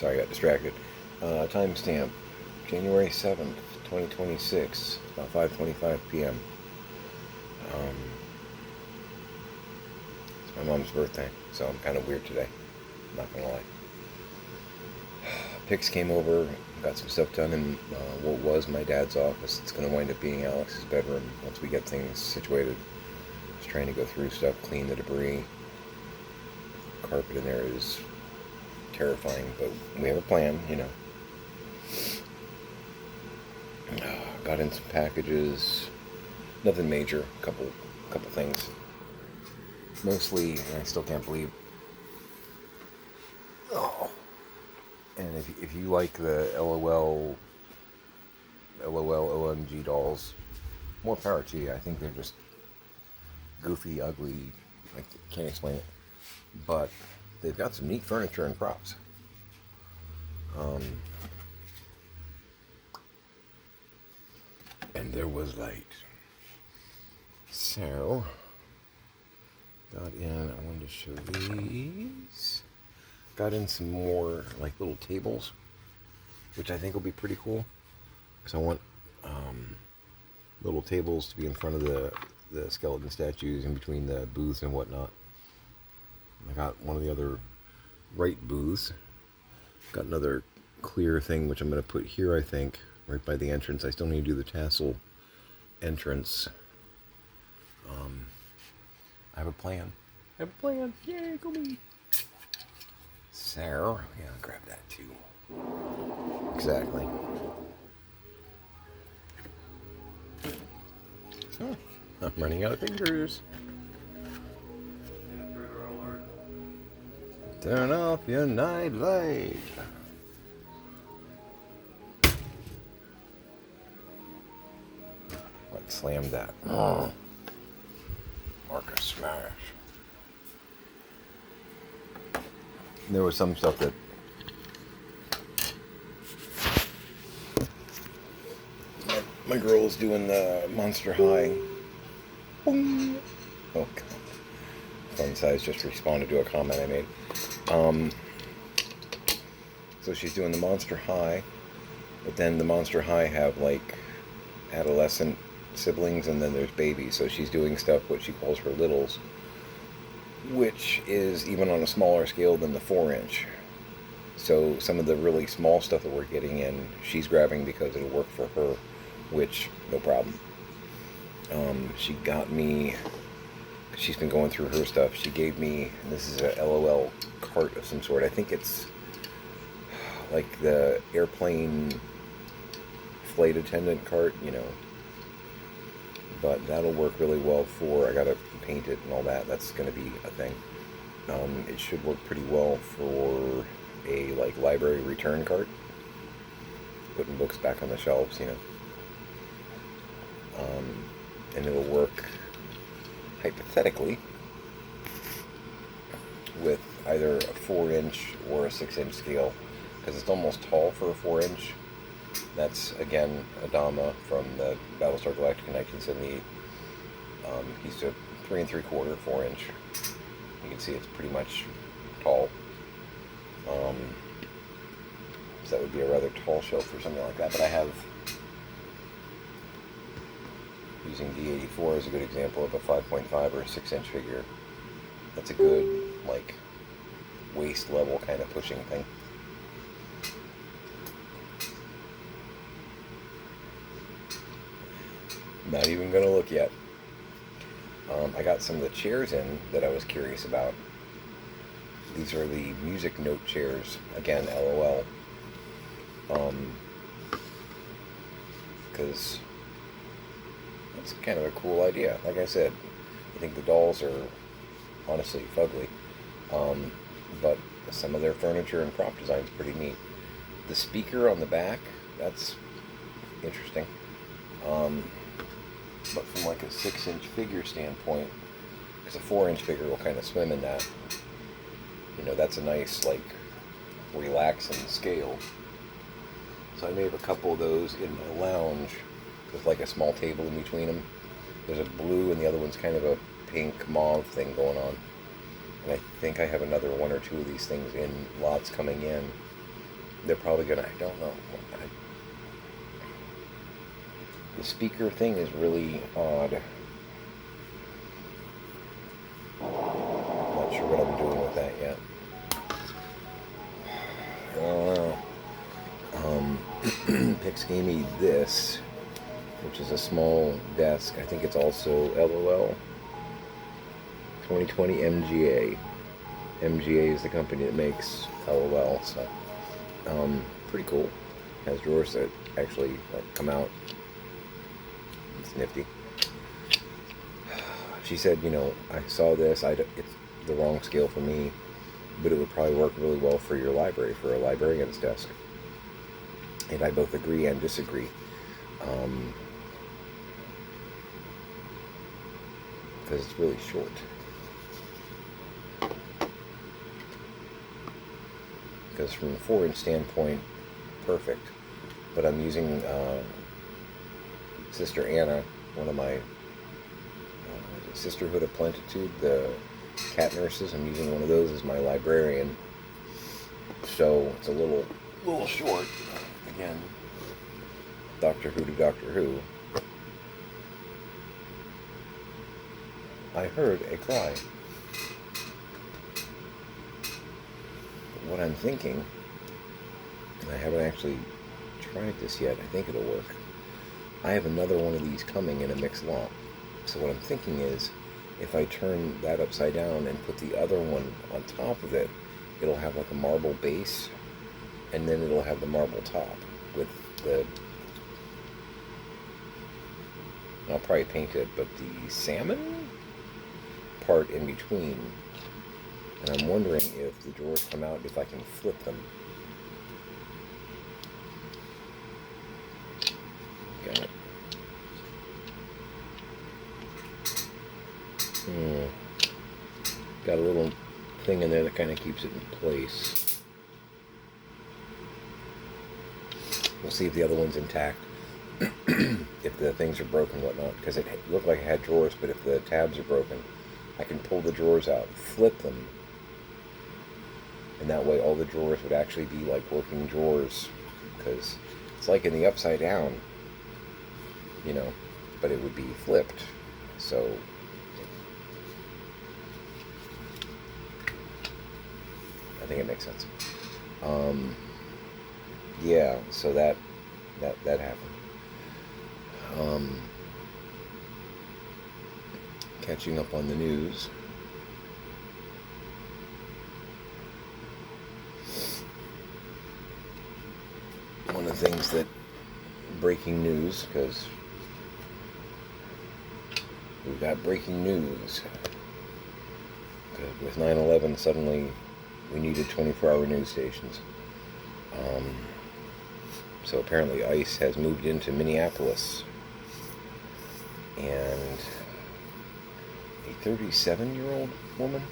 Sorry, I got distracted. Timestamp, January 7th, 2026, about 5:25 p.m. Um, it's my mom's birthday, so I'm kind of weird today. Not gonna lie. Pix came over, got some stuff done in what was my dad's office. It's gonna wind up being Alex's bedroom once we get things situated. Just trying to go through stuff, clean the debris. Carpet in there is terrifying, but we have a plan. Got in some packages, nothing major. Couple things. Mostly, I still can't believe. Oh, and if you like the LOL OMG dolls, more power to you. I think they're just goofy, ugly. I can't explain it, but they've got some neat furniture and props. And there was light. So, got in, I wanted to show these. Got in some more, like, little tables, which I think will be pretty cool. Because I want little tables to be in front of the skeleton statues in between the booths and whatnot. I got one of the other right booths. Got another clear thing, which I'm going to put here, I think, right by the entrance. I still need to do the tassel entrance. I have a plan. Yay, go me. So, yeah, I'll grab that too. Exactly. Oh, I'm running out of fingers. Turn off your night light. Let's slam that. Oh. Marcus smash. There was some stuff that my girl was doing the Monster High. Boom. Oh god. Fun size just responded to a comment I made. So she's doing the Monster High, but then the Monster High have like adolescent siblings and then there's babies. So she's doing stuff what she calls her littles, which is even on a smaller scale than the 4-inch. So some of the really small stuff that we're getting in, she's grabbing because it'll work for her, which, no problem. She got me, she's been going through her stuff, she gave me, this is a LOL cart of some sort. I think it's like the airplane flight attendant cart, But that'll work really well for, I gotta paint it and all that. That's gonna be a thing. It should work pretty well for a like library return cart, putting books back on the shelves, and it'll work hypothetically with either a 4-inch or a 6-inch scale, because it's almost tall for a 4-inch. That's again Adama from the Battlestar Galactica 1978. He's a 3 3/4, 4-inch. You can see it's pretty much tall. So that would be a rather tall shelf for something like that. But I have, using D84 as a good example of a 5.5 or a 6-inch figure. That's a good, like, waist level kind of pushing thing. Not even gonna look yet. I got some of the chairs in that I was curious about. These are the music note chairs. Again, LOL. Because that's kind of a cool idea. Like I said, I think the dolls are honestly fugly. But some of their furniture and prop design is pretty neat. The speaker on the back, that's interesting. But from like a 6-inch figure standpoint, because a 4-inch figure will kind of swim in that. That's a nice, like, relaxing scale. So I may have a couple of those in my lounge with like a small table in between them. There's a blue and the other one's kind of a pink mauve thing going on. And I think I have another one or two of these things in lots coming in. They're probably gonna, I don't know. The speaker thing is really odd. Not sure what I'm doing with that yet. Pix gave me this, which is a small desk. I think it's also LOL. 2020 MGA. MGA is the company that makes LOL, so pretty cool. Has drawers that actually come out. It's nifty. She said, I saw this. It's the wrong scale for me, but it would probably work really well for your library, for a librarian's desk. And I both agree and disagree. Because it's really short. Because from a 4-inch standpoint, perfect. But I'm using Sister Anna, one of my Sisterhood of Plentitude, the cat nurses. I'm using one of those as my librarian. So it's a little short. Again, Doctor Who to Doctor Who. I heard a cry. But what I'm thinking, and I haven't actually tried this yet, I think it'll work. I have another one of these coming in a mixed lot. So what I'm thinking is, if I turn that upside down and put the other one on top of it, it'll have like a marble base, and then it'll have the marble top with the, I'll probably paint it, but the salmon part in between. And I'm wondering if the drawers come out, if I can flip them. Got it. Got a little thing in there that kind of keeps it in place. We'll see if the other one's intact. If the things are broken, whatnot. Because it looked like it had drawers, but if the tabs are broken, I can pull the drawers out, flip them, and that way all the drawers would actually be like working drawers. Because it's like in the upside down, but it would be flipped. So I think it makes sense. Yeah, so that happened. Catching up on the news. One of the things that, breaking news, because we've got breaking news. With 9/11, suddenly we needed 24-hour news stations. So apparently ICE has moved into Minneapolis, and a 37-year-old woman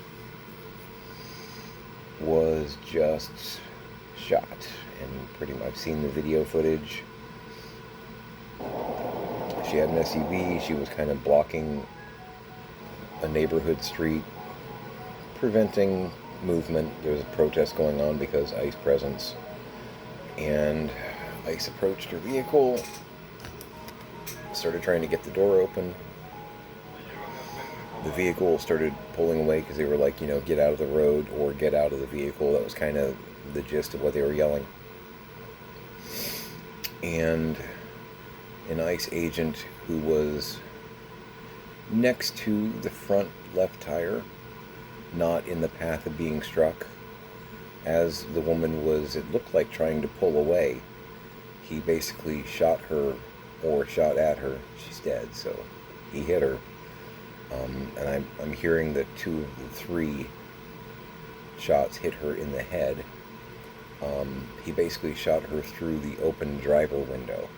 was just shot. And pretty much, I've seen the video footage. She had an SUV. She was kind of blocking a neighborhood street, preventing movement. There was a protest going on because ICE presence. And ICE approached her vehicle, started trying to get the door open. The vehicle started pulling away because they were like, get out of the road or get out of the vehicle. That was kind of the gist of what they were yelling. And an ICE agent who was next to the front left tire, not in the path of being struck, as the woman was, it looked like, trying to pull away, he basically shot her, or shot at her. She's dead, so he hit her. And I'm hearing that 2 of the 3 shots hit her in the head. He basically shot her through the open driver window.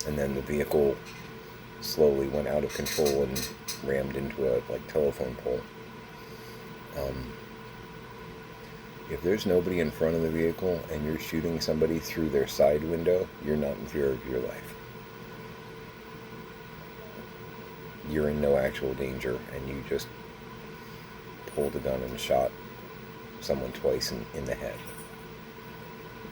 And then the vehicle slowly went out of control and rammed into a telephone pole. If there's nobody in front of the vehicle and you're shooting somebody through their side window, you're not in fear of your life. You're in no actual danger, and you just pulled a gun and shot someone twice in the head.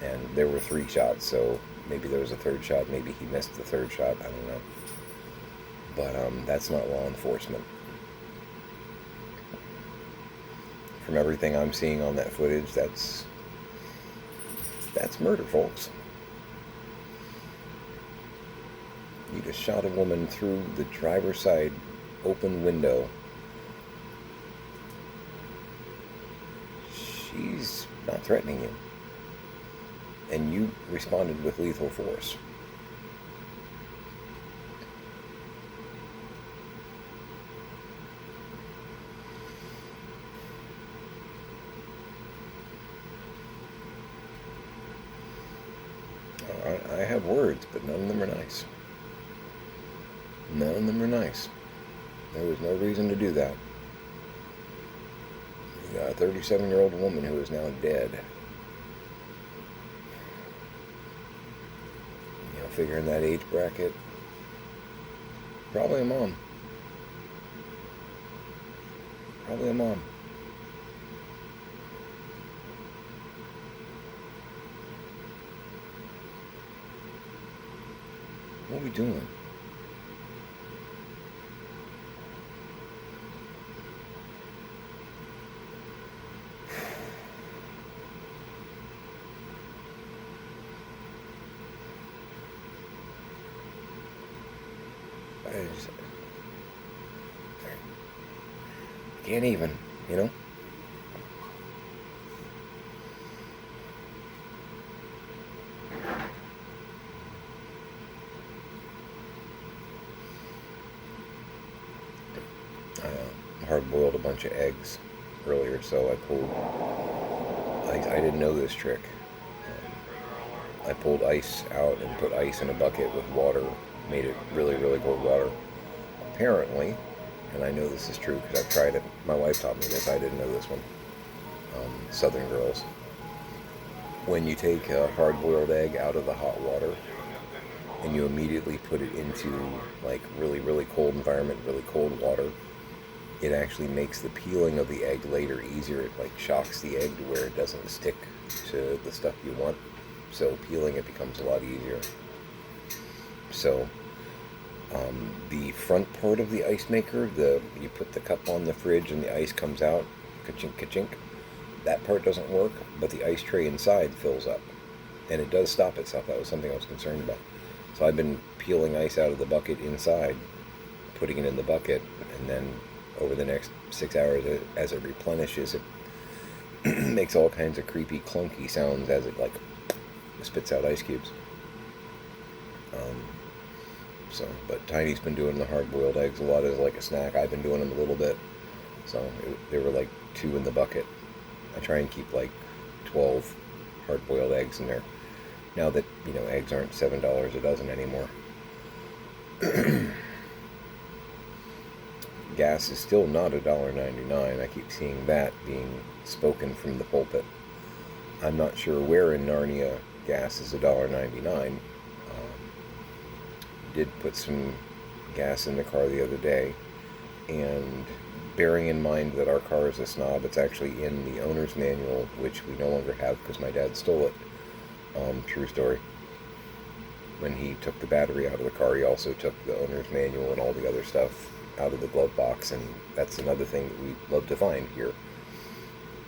And there were 3 shots, so maybe there was a third shot, maybe he missed the third shot, I don't know. But that's not law enforcement. From everything I'm seeing on that footage, that's murder, folks. You just shot a woman through the driver's side open window. She's not threatening you. And you responded with lethal force. I have words, but none of them are nice. None of them are nice. There was no reason to do that. You got a 37-year-old woman who is now dead. You know, figuring that age bracket, probably a mom. Probably a mom. What are we doing? I can't even, you know? I hard-boiled a bunch of eggs earlier, so I didn't know this trick. I pulled ice out and put ice in a bucket with water, made it really, really cold water. Apparently, and I know this is true because I've tried it, my wife taught me this, I didn't know this one, Southern girls. When you take a hard-boiled egg out of the hot water and you immediately put it into like really, really cold environment, really cold water, it actually makes the peeling of the egg later easier. It like shocks the egg to where it doesn't stick to the stuff you want. So peeling it becomes a lot easier. So the front part of the ice maker, you put the cup on the fridge and the ice comes out, ka-chink, ka-chink. That part doesn't work, but the ice tray inside fills up. And it does stop itself. That was something I was concerned about. So I've been peeling ice out of the bucket inside, putting it in the bucket, and then over the next 6 hours as it replenishes, it makes all kinds of creepy, clunky sounds as it like spits out ice cubes. But Tiny's been doing the hard-boiled eggs a lot as like a snack. I've been doing them a little bit. So there were like 2 in the bucket. I try and keep like 12 hard-boiled eggs in there. Now that, you know, eggs aren't $7 a dozen anymore. Gas is still not $1.99. I keep seeing that being spoken from the pulpit. I'm not sure where in Narnia gas is $1.99. Did put some gas in the car the other day, and bearing in mind that our car is a snob, it's actually in the owner's manual, which we no longer have because my dad stole it. True story. When he took the battery out of the car, he also took the owner's manual and all the other stuff out of the glove box, and that's another thing that we love to find here.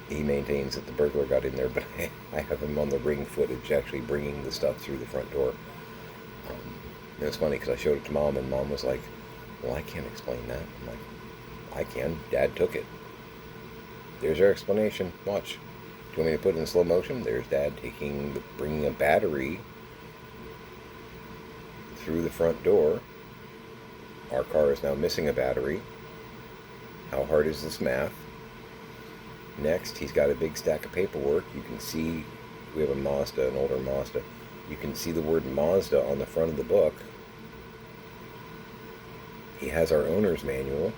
He maintains that the burglar got in there, but I have him on the Ring footage actually bringing the stuff through the front door. It was funny because I showed it to Mom, and Mom was like, well, I can't explain that. I'm like, I can. Dad took it. There's our explanation. Watch. Do you want me to put it in slow motion? There's Dad bringing a battery through the front door. Our car is now missing a battery. How hard is this math? Next, he's got a big stack of paperwork. You can see we have a Mazda, an older Mazda. You can see the word Mazda on the front of the book. He has our owner's manual.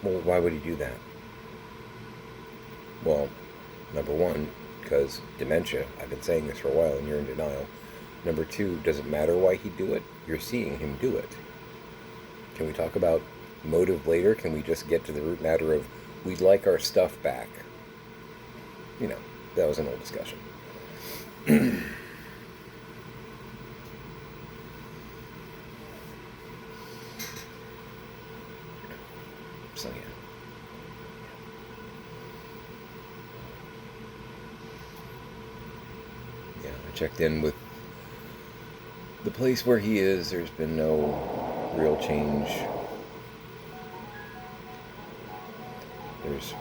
Well, why would he do that? Well, number one, because dementia. I've been saying this for a while and you're in denial. Number two, does it matter why he'd do it? You're seeing him do it. Can we talk about motive later? Can we just get to the root matter of we'd like our stuff back? You know, that was an old discussion. So yeah. Yeah, I checked in with the place where he is. There's been no real change. There's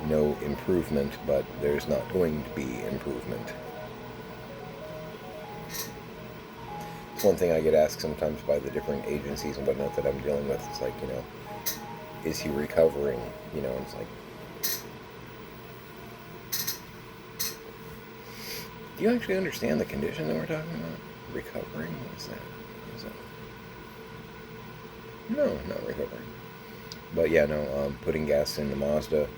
no improvement, but there's not going to be improvement. It's one thing I get asked sometimes by the different agencies and whatnot that I'm dealing with. It's like, is he recovering? And it's like, do you actually understand the condition that we're talking about? Recovering? What is that? No, not recovering. But yeah, no, putting gas in the Mazda.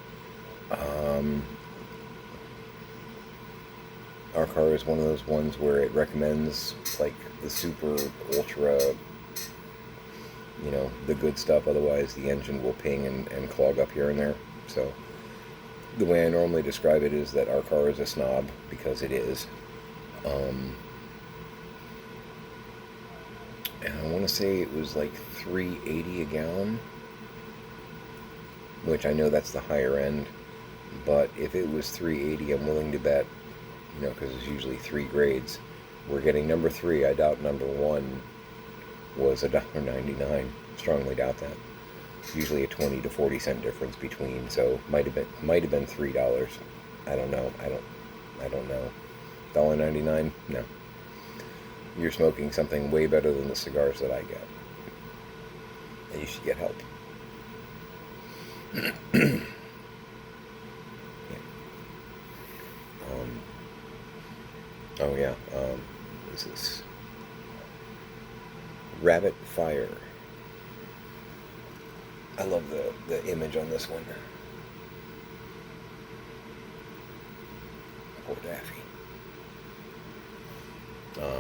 Our car is one of those ones where it recommends like the super ultra, the good stuff. Otherwise, the engine will ping and clog up here and there. So the way I normally describe it is that our car is a snob, because it is. And I want to say it was like $3.80 a gallon, which I know that's the higher end. But if it was $3.80, I'm willing to bet, because it's usually 3 grades. We're getting number 3. I doubt number 1 was $1.99. Strongly doubt that. Usually a 20 to 40 cent difference between, so might have been $3. I don't know. I don't know. $1.99? No. You're smoking something way better than the cigars that I get, and you should get help. Yeah. Oh yeah. This is Rabbit Fire. I love the image on this one. Poor Daffy.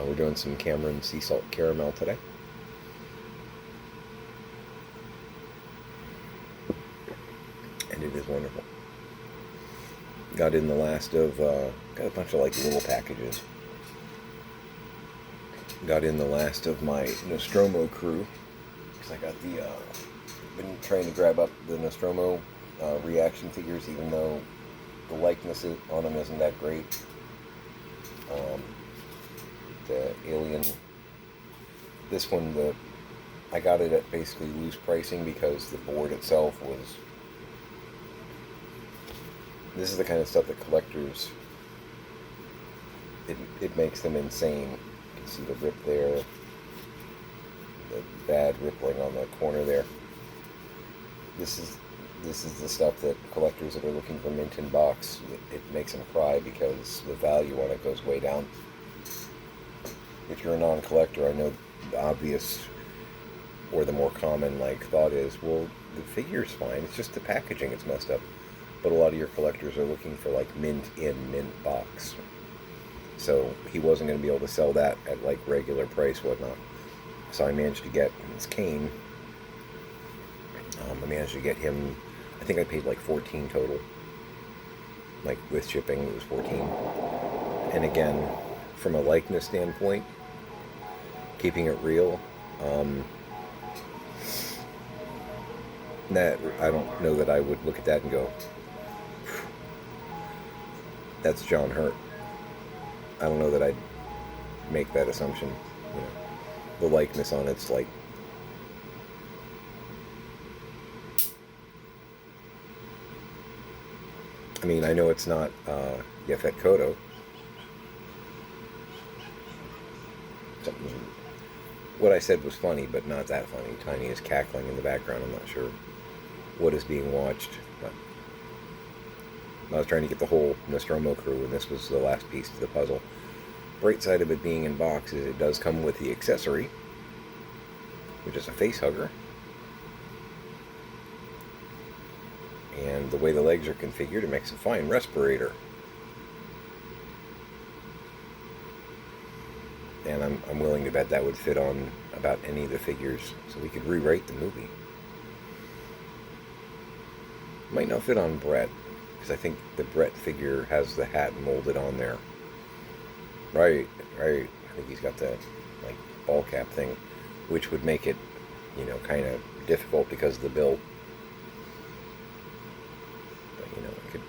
We're doing some Cameron Sea Salt Caramel today. And it is wonderful. Got in the last of, got a bunch of like little packages. Got in the last of my Nostromo crew. Because I got been trying to grab up the Nostromo reaction figures, even though the likeness on them isn't that great. The Alien, this one, I got it at basically loose pricing because the board itself was, this is the kind of stuff that collectors, it makes them insane. You can see the rip there, the bad rippling on the corner there. This is the stuff that collectors that are looking for mint in box, it makes them cry because the value on it goes way down. If you're a non-collector, I know the obvious or the more common thought is, well, the figure's fine, it's just the packaging it's messed up. But a lot of your collectors are looking for mint in, mint box. So he wasn't going to be able to sell that at regular price, whatnot. So I managed to get this Kane. I managed to get him, I think I paid $14 total. With shipping, it was $14. And again, from a likeness standpoint, keeping it real, that I don't know that I would look at that and go, that's John Hurt. I don't know that I'd make that assumption. The likeness on it's I know it's not Yaphet Kotto. What I said was funny, but not that funny. Tiny is cackling in the background. I'm not sure what is being watched, but I was trying to get the whole Nostromo crew, and this was the last piece to the puzzle. Bright side of it being in box is it does come with the accessory, which is a face hugger. And the way the legs are configured, it makes a fine respirator. And I'm willing to bet that would fit on about any of the figures, so we could rewrite the movie. Might not fit on Brett, because I think the Brett figure has the hat molded on there. Right, right. I think he's got the like ball cap thing, which would make it, kind of difficult because of the build. But it could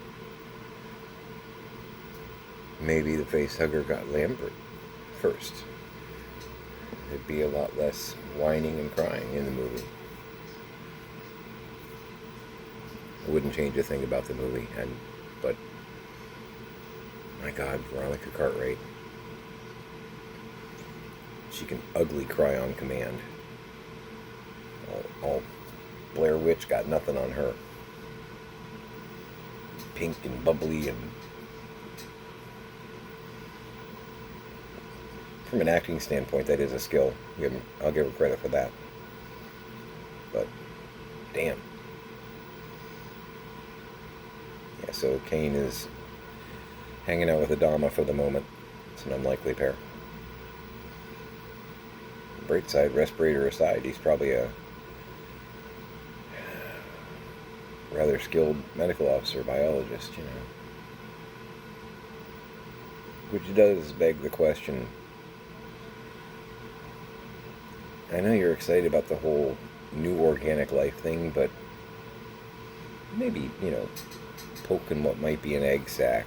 maybe the face hugger got Lambert first. There'd be a lot less whining and crying in the movie. I wouldn't change a thing about the movie, but my God, Veronica Cartwright. She can ugly cry on command. All Blair Witch got nothing on her. Pink and bubbly, and from an acting standpoint, that is a skill. I'll give her credit for that. But damn. Yeah, so Kane is hanging out with Adama for the moment. It's an unlikely pair. Bright side, respirator aside, he's probably a rather skilled medical officer, biologist, Which does beg the question. I know you're excited about the whole new organic life thing, but maybe, poking what might be an egg sac.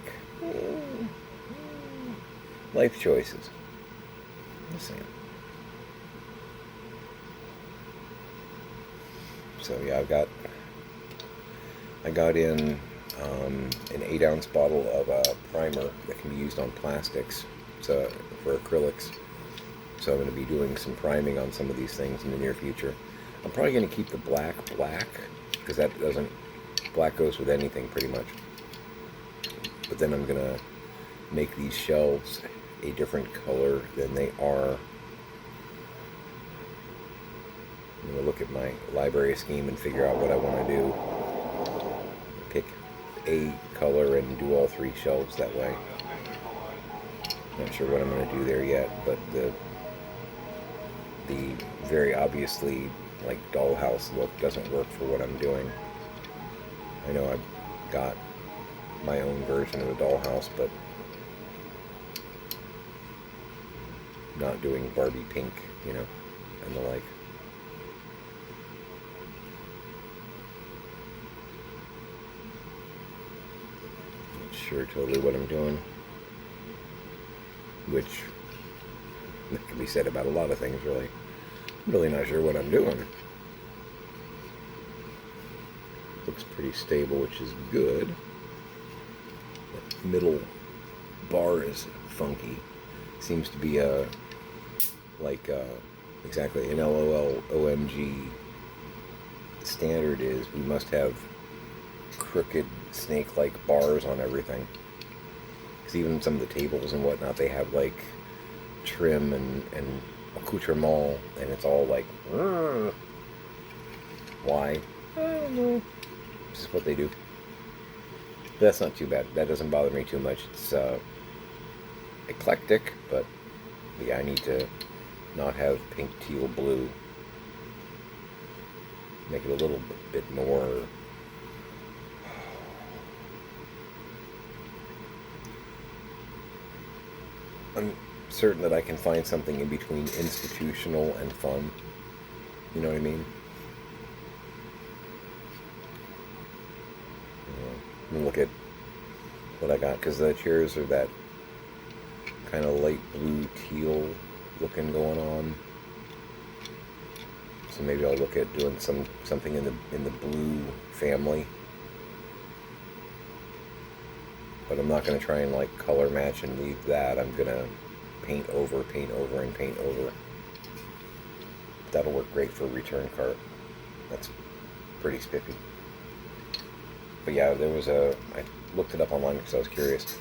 Life choices. Just saying. So yeah, I got in an 8-ounce bottle of a primer that can be used on plastics, so for acrylics. So I'm going to be doing some priming on some of these things in the near future. I'm probably going to keep the black, because black goes with anything pretty much. But then I'm going to make these shelves a different color than they are. I'm going to look at my library scheme and figure out what I want to do. Pick a color and do all 3 shelves that way. Not sure what I'm going to do there yet, but the very obviously like dollhouse look doesn't work for what I'm doing. I know I've got my own version of a dollhouse, but not doing Barbie pink, and the like. Not sure totally what I'm doing, which can be said about a lot of things, really. I'm really not sure what I'm doing. Looks pretty stable, which is good. That middle bar is funky. Seems to be exactly an LOL OMG standard is we must have crooked snake-like bars on everything. Because even some of the tables and whatnot, they have like trim and accoutrement, and it's all like, why? I don't know. This is what they do. But that's not too bad. That doesn't bother me too much. It's eclectic, but yeah, I need to not have pink, teal, blue. Make it a little bit more I'm certain that I can find something in between institutional and fun. You know what I mean? Look at what I got, because the chairs are that kind of light blue teal looking going on. So maybe I'll look at doing something in the blue family. But I'm not going to try and like color match and leave that. I'm going to paint over, and paint over. That'll work great for a return cart. That's pretty spiffy. But yeah, I looked it up online because I was curious.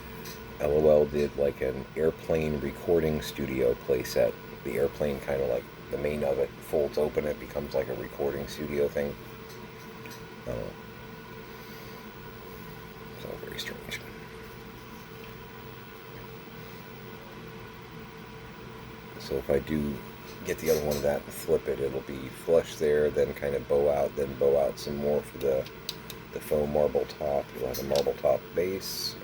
LOL did like an airplane recording studio playset. The airplane kind of like, the main of it folds open, it becomes like a recording studio thing. I don't know. It's all very strange. So if I do get the other one of that and flip it, it'll be flush there, then kind of bow out, then bow out some more for the the faux marble top. You'll have a marble top base.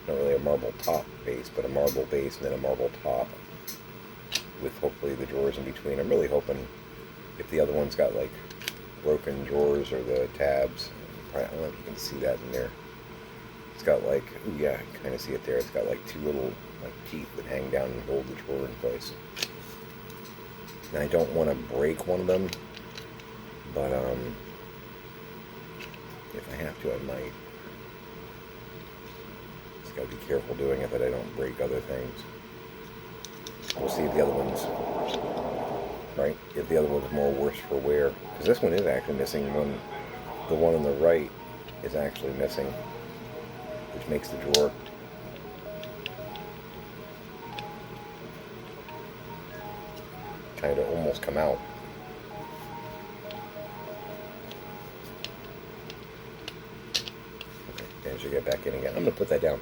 Not really a marble top base, but a marble base and then a marble top with hopefully the drawers in between. I'm really hoping if the other one's got like broken drawers or the tabs, I don't know if you can see that in there. It's got like, ooh yeah, I can kind of see it there. It's got like two little like teeth that hang down and hold the drawer in place. And I don't want to break one of them, but if I have to, I might. Just gotta be careful doing it that I don't break other things. We'll see if the other one's right. If the other one's more worse for wear, because this one is actually missing one. The one on the right is actually missing, which makes the drawer kind of almost come out. Okay, and should get back in again. I'm gonna put that down.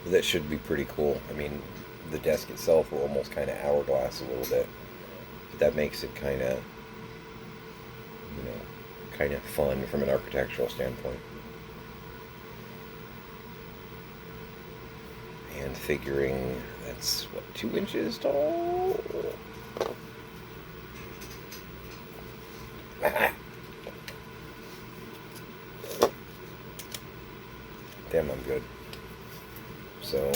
That should be pretty cool. I mean, the desk itself will almost kind of hourglass a little bit, but that makes it kind of, kind of fun from an architectural standpoint. And figuring that's what, 2 inches tall. Damn, I'm good. So,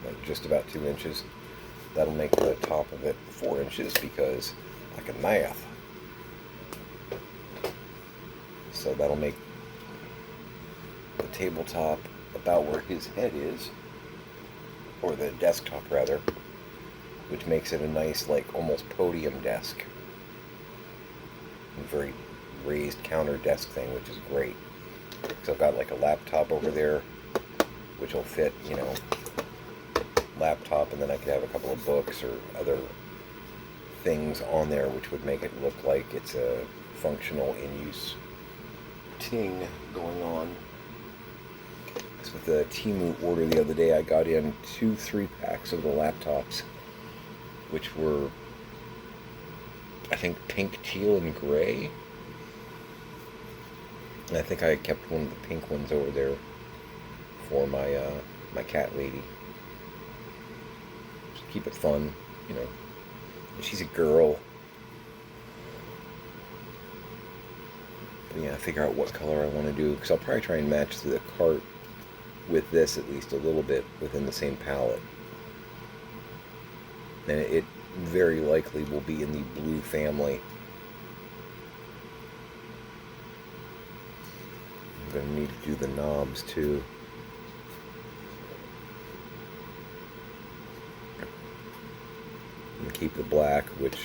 like just about 2 inches. That'll make the top of it 4 inches because I can math. So that'll make the tabletop about where his head is, or the desktop rather, which makes it a nice, like, almost podium desk. A very raised counter desk thing, which is great. So I've got like a laptop over there, which will fit, laptop, and then I could have a couple of books or other things on there, which would make it look like it's a functional in-use ting going on. Because with the Temu order the other day, I got in 2 3-packs of the laptops, which were, I think, pink, teal, and gray. And I think I kept one of the pink ones over there for my my cat lady. Just keep it fun, And she's a girl. But yeah, figure out what color I want to do, because I'll probably try and match the cart with this at least a little bit within the same palette. And it very likely will be in the blue family. I'm going to need to do the knobs too. And keep the black, which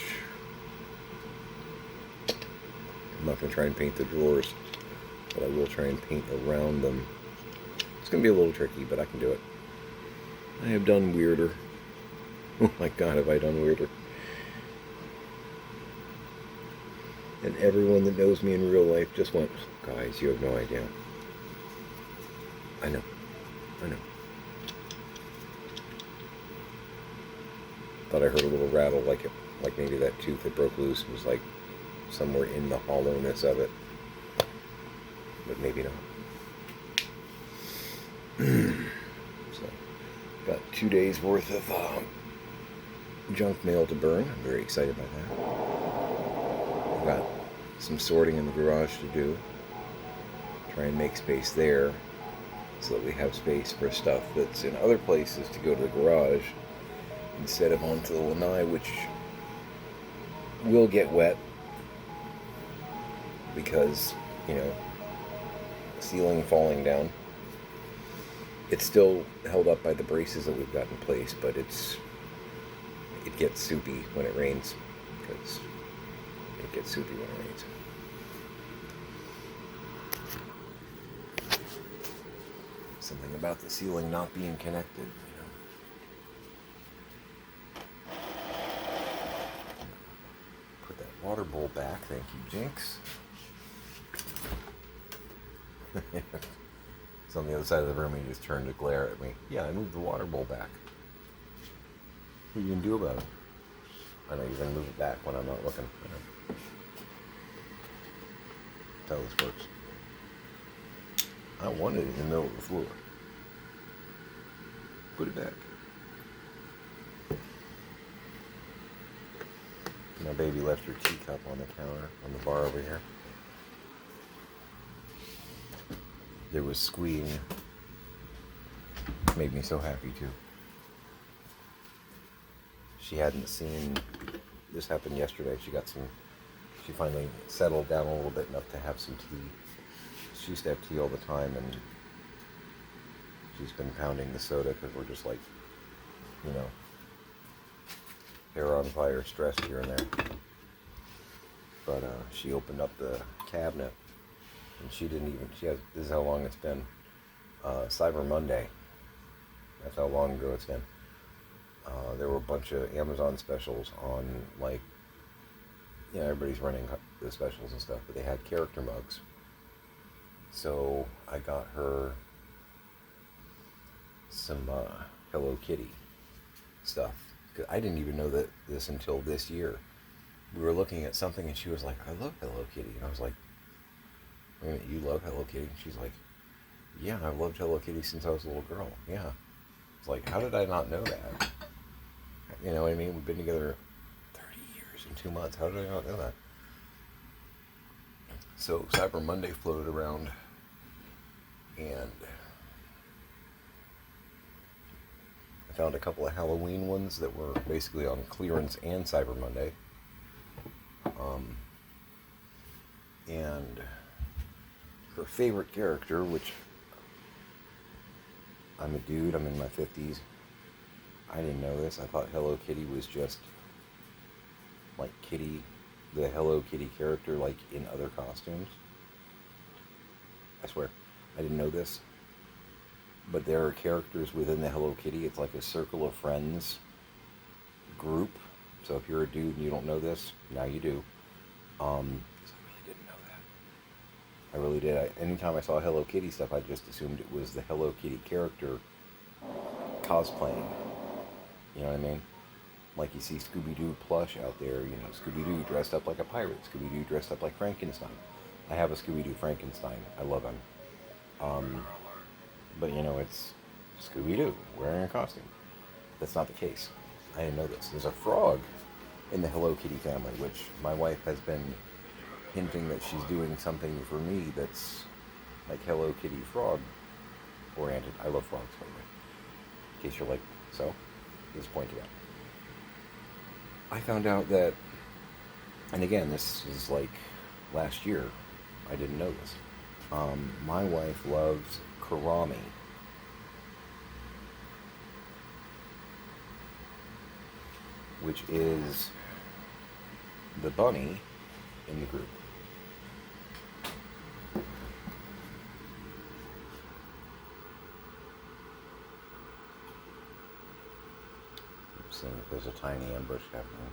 I'm not going to try and paint the drawers, but I will try and paint around them. It's going to be a little tricky, but I can do it. I have done weirder. Oh my God, have I done weirder. And everyone that knows me in real life just went, guys, you have no idea. I know. Thought I heard a little rattle, like maybe that tooth that broke loose was like somewhere in the hollowness of it. But maybe not. So, got 2 days worth of junk mail to burn. I'm very excited about that. I've got some sorting in the garage to do. Try and make space there so that we have space for stuff that's in other places to go to the garage instead of onto the lanai, which will get wet because, ceiling falling down. It's still held up by the braces that we've got in place, but it gets soupy when it rains, because it gets soupy when it rains. Something about the ceiling not being connected, Put that water bowl back, thank you, Jinx. It's on the other side of the room and he just turned to glare at me. Yeah, I moved the water bowl back. What are you going to do about it? I know you're going to move it back when I'm not looking. That's how this works. I want it in the middle of the floor. Put it back. My baby left her teacup on the counter, on the bar over here. There was squeeing. Made me so happy too. She hadn't seen, this happened yesterday, she finally settled down a little bit enough to have some tea. She used to have tea all the time, and she's been pounding the soda because we're just like, hair on fire, stressed here and there. But she opened up the cabinet, and this is how long it's been. Cyber Monday. That's how long ago it's been. There were a bunch of Amazon specials on, everybody's running the specials and stuff, but they had character mugs. So I got her some Hello Kitty stuff. 'Cause I didn't even know this until this year. We were looking at something, and she was like, I love Hello Kitty. And I was like, wait a minute, you love Hello Kitty? And she's like, yeah, I've loved Hello Kitty since I was a little girl. Yeah. It's like, how did I not know that? You know what I mean? We've been together 30 years and 2 months. How did I not know that? So Cyber Monday floated around, and I found a couple of Halloween ones that were basically on clearance and Cyber Monday. And her favorite character, which I'm a dude, I'm in my 50s. I didn't know this. I thought Hello Kitty was just like Kitty, the Hello Kitty character, like in other costumes. I swear, I didn't know this. But there are characters within the Hello Kitty. It's like a circle of friends group. So if you're a dude and you don't know this, now you do. 'Cause I really didn't know that. I really did. Anytime I saw Hello Kitty stuff, I just assumed it was the Hello Kitty character cosplaying. You know what I mean? Like you see Scooby-Doo plush out there, Scooby-Doo dressed up like a pirate, Scooby-Doo dressed up like Frankenstein. I have a Scooby-Doo Frankenstein. I love him. But it's Scooby-Doo wearing a costume. That's not the case. I didn't know this. There's a frog in the Hello Kitty family, which my wife has been hinting that she's doing something for me that's like Hello Kitty frog oriented. I love frogs, by the way. In case you're like, so? Just pointing out. I found out that, and again, this is like last year. I didn't know this. My wife loves Kurami. Which is the bunny in the group. I'm seeing if there's a tiny ambush happening.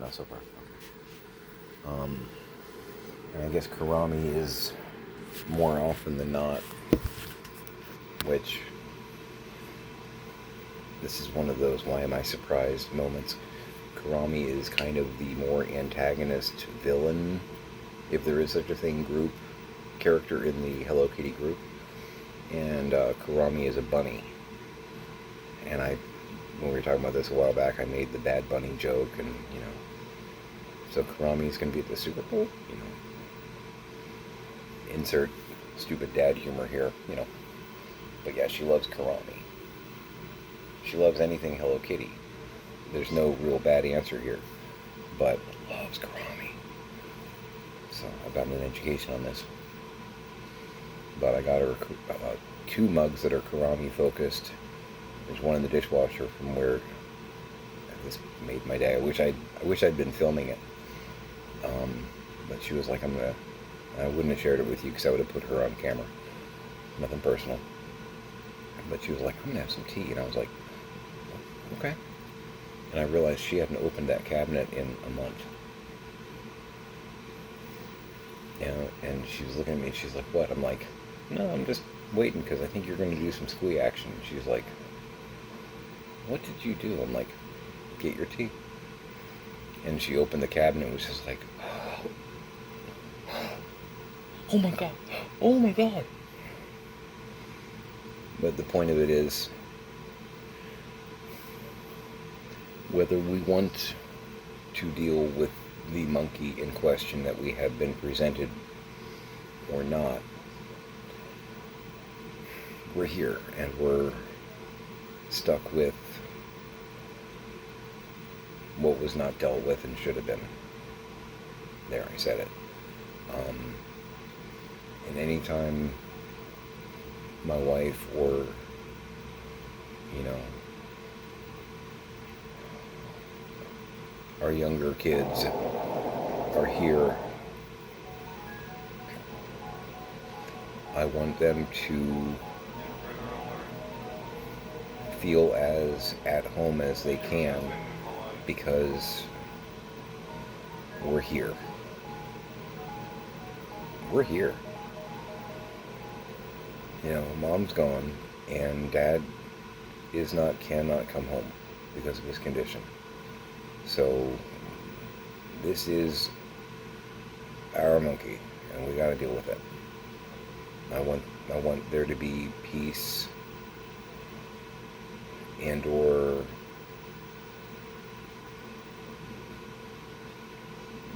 Not so far. Okay. And I guess Kurami is more often than not, which this is one of those why am I surprised moments. Kurami is kind of the more antagonist villain, if there is such a thing, group character in the Hello Kitty group. And Kurami is a bunny. And when we were talking about this a while back, I made the Bad Bunny joke, and so Kurami is going to be at the Super Bowl, insert stupid dad humor here, But yeah, she loves Kurami. She loves anything Hello Kitty. There's no real bad answer here, but loves Kurami. So I've gotten an education on this. But I got her 2 mugs that are Kurami focused. There's one in the dishwasher from where this made my day. I wish I'd been filming it. But she was like, I wouldn't have shared it with you because I would have put her on camera. Nothing personal. But she was like, I'm going to have some tea. And I was like, okay. And I realized she hadn't opened that cabinet in a month. And she was looking at me, she's like, what? I'm like, no, I'm just waiting because I think you're going to do some squee action. She's like, what did you do? I'm like, get your tea. And she opened the cabinet and was just like, oh my God, oh my God. But the point of it is, whether we want to deal with the monkey in question that we have been presented or not, we're here and we're stuck with what was not dealt with and should have been. There, I said it. And anytime my wife or, our younger kids are here, I want them to feel as at home as they can, because we're here. We're here. Mom's gone and Dad cannot come home because of his condition. So this is our monkey and we gotta deal with it. I want there to be peace and or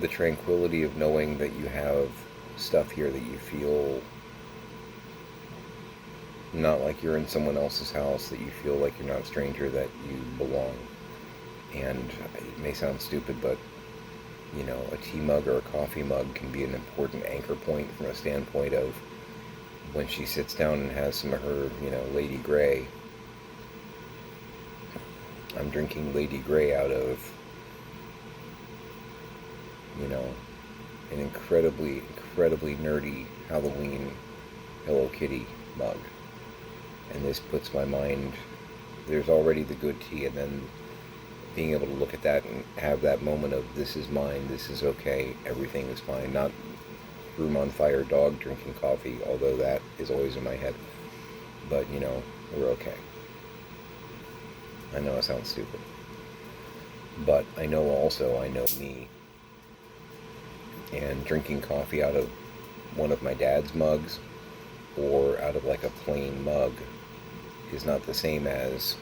the tranquility of knowing that you have stuff here that you feel not like you're in someone else's house, that you feel like you're not a stranger, that you belong. And it may sound stupid, but a tea mug or a coffee mug can be an important anchor point from a standpoint of when she sits down and has some of her, Lady Grey. I'm drinking Lady Grey out of, an incredibly, incredibly nerdy Halloween Hello Kitty mug. And this puts my mind, there's already the good tea, and then being able to look at that and have that moment of, this is mine, this is okay, everything is fine. Not room on fire dog drinking coffee, although that is always in my head. But, we're okay. I know it sounds stupid. But I know me. And drinking coffee out of one of my dad's mugs or out of like a plain mug is not the same as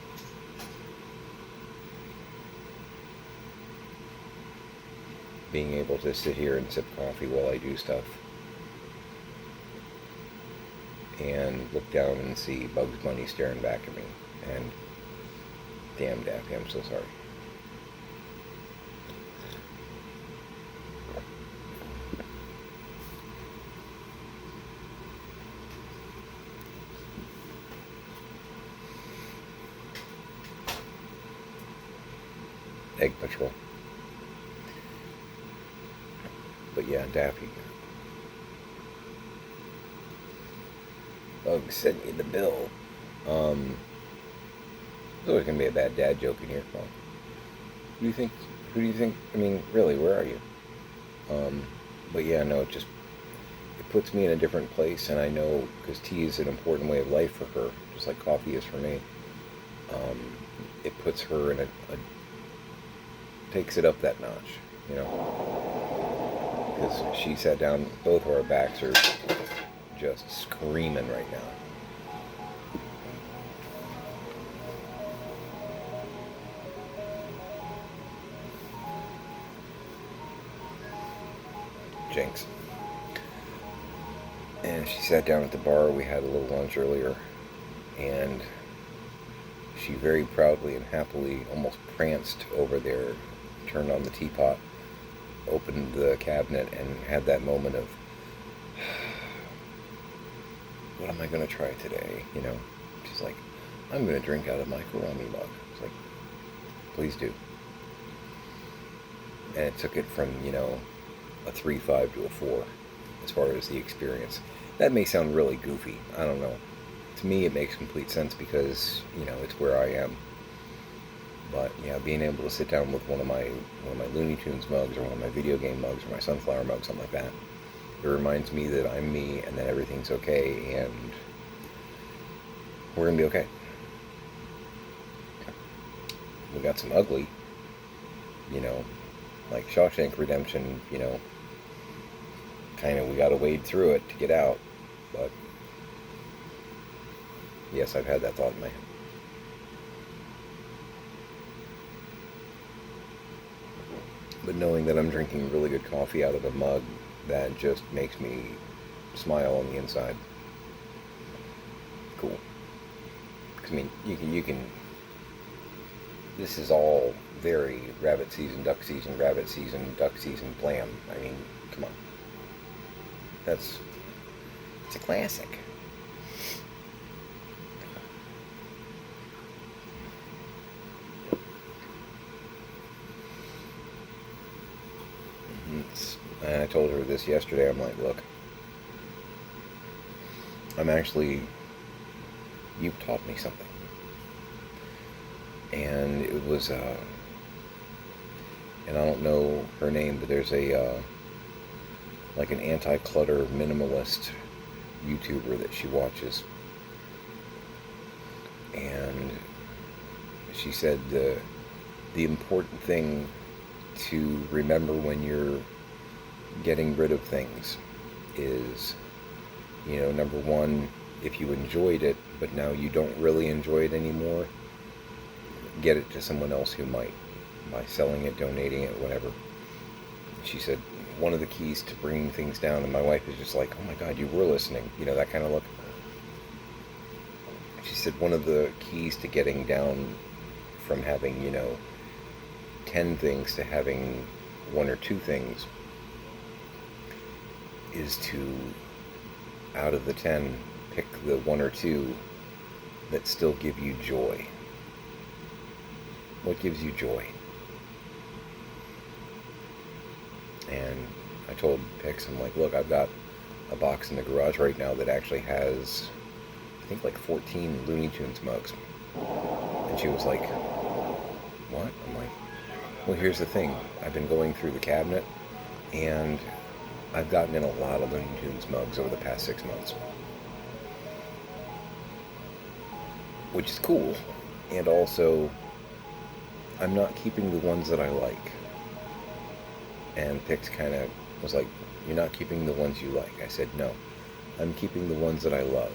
being able to sit here and sip coffee while I do stuff and look down and see Bugs Bunny staring back at me. And damn Daffy, I'm so sorry. Egg Patrol. But yeah, Daffy. Bugs sent me the bill. There's always gonna be a bad dad joke in here. Come on. Who do you think? I mean, really, where are you? But yeah, no, it puts me in a different place, and I know, because tea is an important way of life for her, just like coffee is for me. It puts her in takes it up that notch, because she sat down, both of our backs are just screaming right now. Jinx. And she sat down at the bar. We had a little lunch earlier, and she very proudly and happily almost pranced over there, turned on the teapot, opened the cabinet, and had that moment of, what am I going to try today? She's like, I'm going to drink out of my Kurami mug. It's like, please do. And it took it from, a 3.5 to a 4 as far as the experience. That may sound really goofy. I don't know. To me, it makes complete sense because, it's where I am. But yeah, being able to sit down with one of my Looney Tunes mugs or one of my video game mugs or my Sunflower mug, something like that, it reminds me that I'm me and that everything's okay and we're gonna be okay. We got some ugly, you know, like Shawshank Redemption, kind of we got to wade through it to get out. But yes, I've had that thought in my head. But knowing that I'm drinking really good coffee out of a mug, that just makes me smile on the inside. Cool. 'Cause, I mean, you can. This is all very rabbit season, duck season, rabbit season, duck season, blam. I mean, come on. It's a classic. And I told her this yesterday. I'm like, look, you've taught me something. And it was, and I don't know her name, but there's like an anti-clutter minimalist YouTuber that she watches. And she said the important thing to remember when you're getting rid of things is, number one, if you enjoyed it, but now you don't really enjoy it anymore, get it to someone else who might, by selling it, donating it, whatever. She said one of the keys to bringing things down, and my wife is just like, oh my God, you were listening, that kind of look. She said one of the keys to getting down from having, 10 things to having 1 or 2 things is to, out of the 10, pick the 1 or 2 that still give you joy. What gives you joy? And I told Pix, I'm like, look, I've got a box in the garage right now that actually has, I think, like 14 Looney Tunes mugs. And she was like, what? I'm like, well, here's the thing. I've been going through the cabinet, and I've gotten in a lot of Looney Tunes mugs over the past 6 months. Which is cool. And also, I'm not keeping the ones that I like. And Pix kind of was like, you're not keeping the ones you like. I said, no. I'm keeping the ones that I love.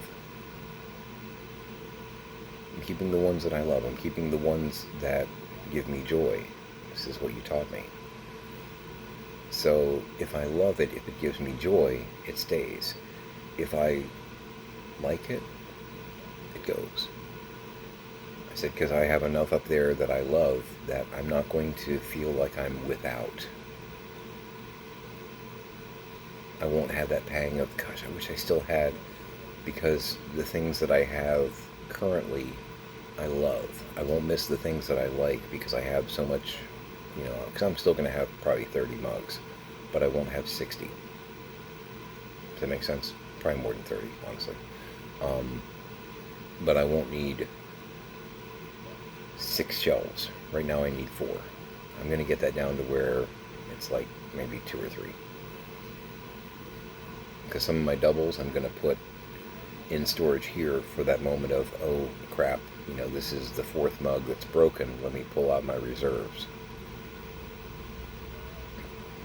I'm keeping the ones that I love. I'm keeping the ones that give me joy. This is what you taught me. So if I love it, if it gives me joy, it stays. If I like it, it goes. I said, because I have enough up there that I love that I'm not going to feel like I'm without. I won't have that pang of, gosh, I wish I still had, because the things that I have currently, I love. I won't miss the things that I like because I have so much, because I'm still going to have probably 30 mugs, but I won't have 60. Does that make sense? Probably more than 30, honestly. But I won't need 6 shelves. Right now I need 4. I'm going to get that down to where it's like maybe 2 or 3. Because some of my doubles I'm going to put in storage here for that moment of, oh crap, this is the 4th mug that's broken. Let me pull out my reserves.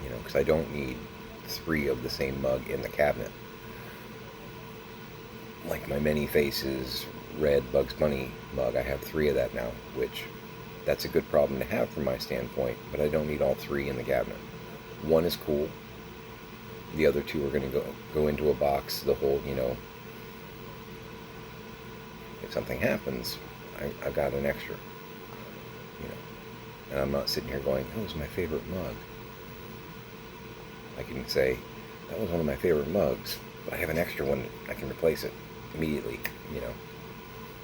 Because I don't need 3 of the same mug in the cabinet. Like my Many Faces red Bugs Bunny mug, I have 3 of that now, which that's a good problem to have from my standpoint, but I don't need all 3 in the cabinet. 1 is cool. The other 2 are going to go into a box. The whole, if something happens, I've got an extra. And I'm not sitting here going, that was my favorite mug. I can say, that was one of my favorite mugs, but I have an extra one. I can replace it immediately.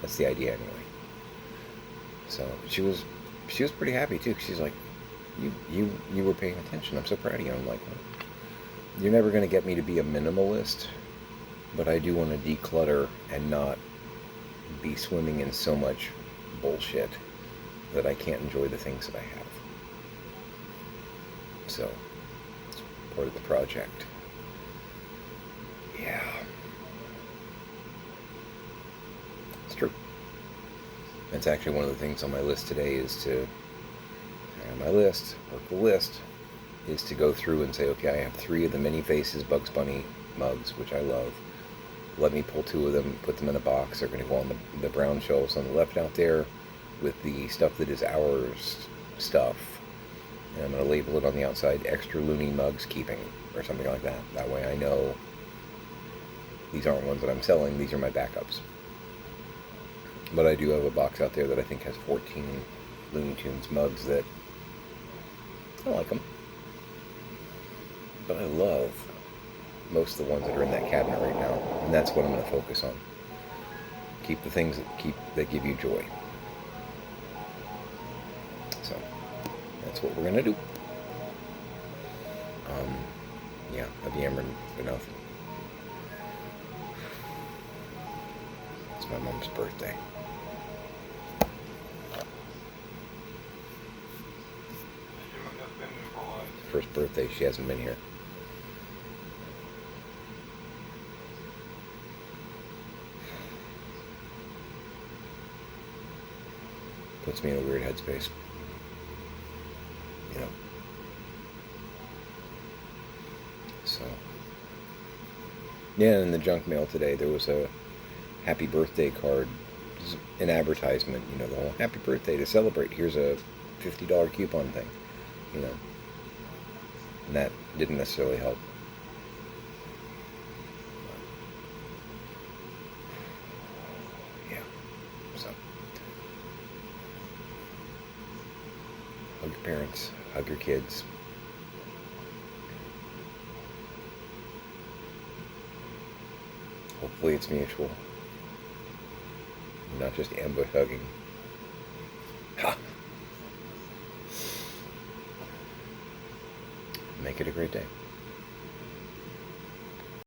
That's the idea anyway. So she was pretty happy too. She's like, you were paying attention. I'm so proud of you. I'm like, well, you're never going to get me to be a minimalist, but I do want to declutter and not be swimming in so much bullshit that I can't enjoy the things that I have. So it's part of the project. Yeah. It's true. That's actually one of the things on my list today is to And my list, or the list, is to go through and say, okay, I have 3 of the Many Faces Bugs Bunny mugs, which I love. Let me pull 2 of them, put them in a box. They're going to go on the brown shelves on the left out there with the stuff that is ours stuff. And I'm going to label it on the outside, Extra Looney Mugs Keeping, or something like that. That way I know these aren't ones that I'm selling, these are my backups. But I do have a box out there that I think has 14 Looney Tunes mugs that I like them. But I love most of the ones that are in that cabinet right now, and that's what I'm going to focus on. Keep the things that give you joy. So that's what we're going to do. Yeah, I've yammered enough. It's my mom's birthday. First birthday, she hasn't been here. Puts me in a weird headspace. You know. So. Yeah, in the junk mail today, there was a happy birthday card, an advertisement, you know, the whole happy birthday to celebrate. Here's a $50 coupon thing, you know. And that didn't necessarily help. Yeah. So. Hug your parents, hug your kids. Hopefully it's mutual. Not just ambush hugging. Ha! Make it a great day.